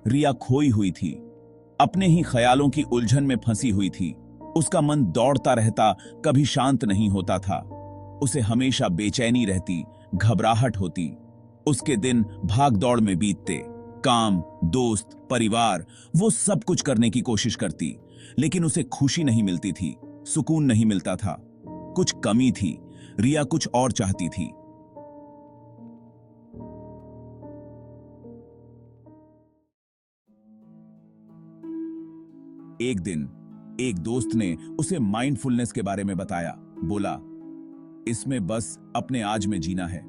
रिया खोई हुई थी, अपने ही ख्यालों की उलझन में फंसी हुई थी। उसका मन दौड़ता रहता, कभी शांत नहीं होता था। उसे हमेशा बेचैनी रहती, घबराहट होती। उसके दिन भाग दौड़ में बीतते। काम, दोस्त, परिवार, वो सब कुछ करने की कोशिश करती, लेकिन उसे खुशी नहीं मिलती थी, सुकून नहीं मिलता था। कुछ कमी थी। रिया कुछ और चाहती थी। एक दिन एक दोस्त ने उसे माइंडफुलनेस के बारे में बताया। बोला, इसमें बस अपने आज में जीना है।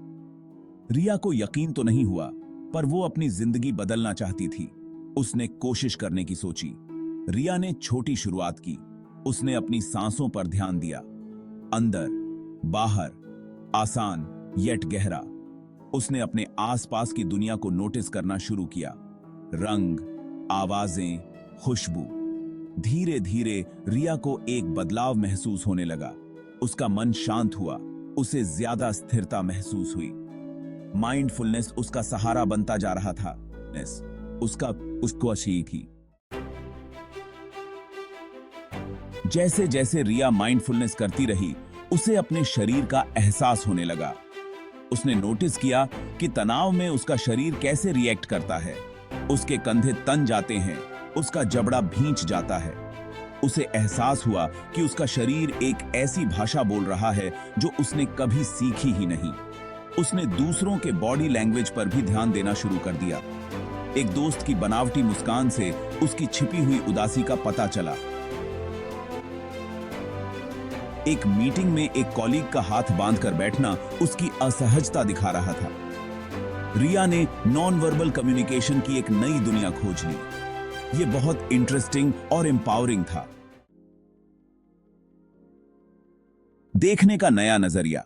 रिया को यकीन तो नहीं हुआ, पर वो अपनी जिंदगी बदलना चाहती थी। उसने कोशिश करने की सोची। रिया ने छोटी शुरुआत की। उसने अपनी सांसों पर ध्यान दिया, अंदर, बाहर, आसान येट गहरा। उसने अपने आसपास की दुनिया को नोटिस करना शुरू किया। रंग, आवाजें, खुशबू। धीरे धीरे रिया को एक बदलाव महसूस होने लगा। उसका मन शांत हुआ, उसे ज्यादा स्थिरता महसूस हुई। माइंडफुलनेस उसका सहारा बनता जा रहा था। उसको अच्छी थी। जैसे जैसे रिया माइंडफुलनेस करती रही, उसे अपने शरीर का एहसास होने लगा। उसने नोटिस किया कि तनाव में उसका शरीर कैसे रिएक्ट करता है। उसके कंधे तन जाते हैं, उसका जबड़ा भींच जाता है। उसे एहसास हुआ कि उसका शरीर एक ऐसी भाषा बोल रहा है जो उसने कभी सीखी ही नहीं। उसने दूसरों के बॉडी लैंग्वेज पर भी ध्यान देना शुरू कर दिया। एक दोस्त की बनावटी मुस्कान से उसकी छिपी हुई उदासी का पता चला। एक मीटिंग में एक कॉलीग का हाथ बांधकर बैठना उसकी असहजता दिखा रहा था। रिया ने नॉन वर्बल कम्युनिकेशन की एक नई दुनिया खोज ली। यह बहुत इंटरेस्टिंग और एम्पावरिंग था। देखने का नया नजरिया।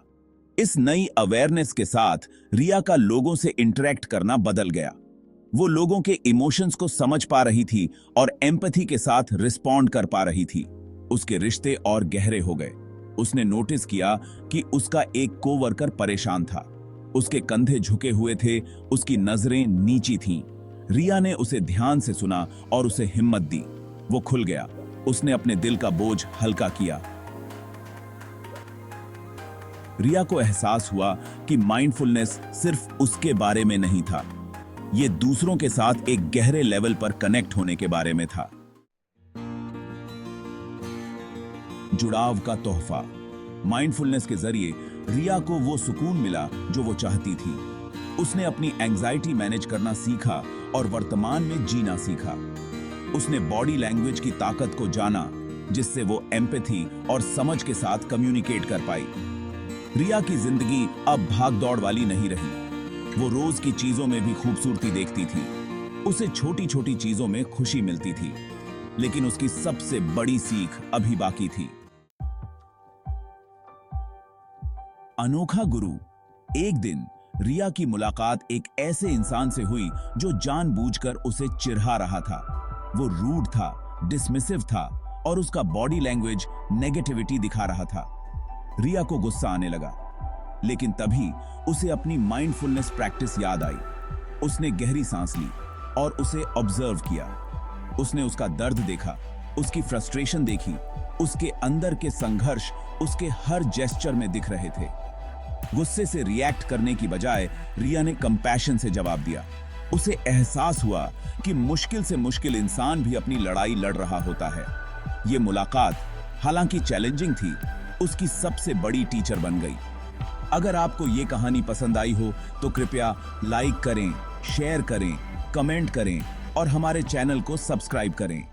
इस नई अवेयरनेस के साथ रिया का लोगों से इंटरेक्ट करना बदल गया। वो लोगों के इमोशंस को समझ पा रही थी और एम्पैथी के साथ रिस्पॉन्ड कर पा रही थी। उसके रिश्ते और गहरे हो गए। उसने नोटिस किया कि उसका एक कोवर्कर परेशान था। उसके कंधे झुके हुए थे, उसकी नजरें नीची थीं। रिया ने उसे ध्यान से सुना और उसे हिम्मत दी। वो खुल गया। उसने अपने दिल का बोझ हल्का किया। रिया को एहसास हुआ कि माइंडफुलनेस सिर्फ उसके बारे में नहीं था, यह दूसरों के साथ एक गहरे लेवल पर कनेक्ट होने के बारे में था। जुड़ाव का तोहफा। माइंडफुलनेस के जरिए रिया को वो सुकून मिला जो वो चाहती थी। उसने अपनी एंजाइटी मैनेज करना सीखा और वर्तमान में जीना सीखा। उसने बॉडी लैंग्वेज की ताकत को जाना, जिससे वो एम्पैथी और समझ के साथ कम्युनिकेट कर पाई। रिया की जिंदगी अब भाग दौड़ वाली नहीं रही। वो रोज की चीजों में भी खूबसूरती देखती थी। उसे छोटी छोटी चीजों में खुशी मिलती थी, लेकिन उसकी सबसे बड़ी सीख अभी बाकी थी। अनोखा गुरु। एक दिन रिया की मुलाकात एक ऐसे इंसान से हुई जो जानबूझकर उसे चिढ़ा रहा था। वो रूड था, डिसमिसिव था और उसका बॉडी लैंग्वेज नेगेटिविटी दिखा रहा था। रिया को गुस्सा आने लगा, लेकिन तभी उसे अपनी माइंडफुलनेस प्रैक्टिस याद आई। उसने गहरी सांस ली और उसे ऑब्जर्व किया। उसने उसका दर्द देखा, उसकी फ्रस्ट्रेशन देखी, उसके अंदर के संघर्ष उसके हर जेस्चर में दिख रहे थे। गुस्से से रिएक्ट करने की बजाय रिया ने कंपैशन से जवाब दिया। उसे एहसास हुआ कि मुश्किल से मुश्किल इंसान भी अपनी लड़ाई लड़ रहा होता है। यह मुलाकात, हालांकि चैलेंजिंग थी, उसकी सबसे बड़ी टीचर बन गई। अगर आपको यह कहानी पसंद आई हो तो कृपया लाइक करें, शेयर करें, कमेंट करें और हमारे चैनल को सब्सक्राइब करें।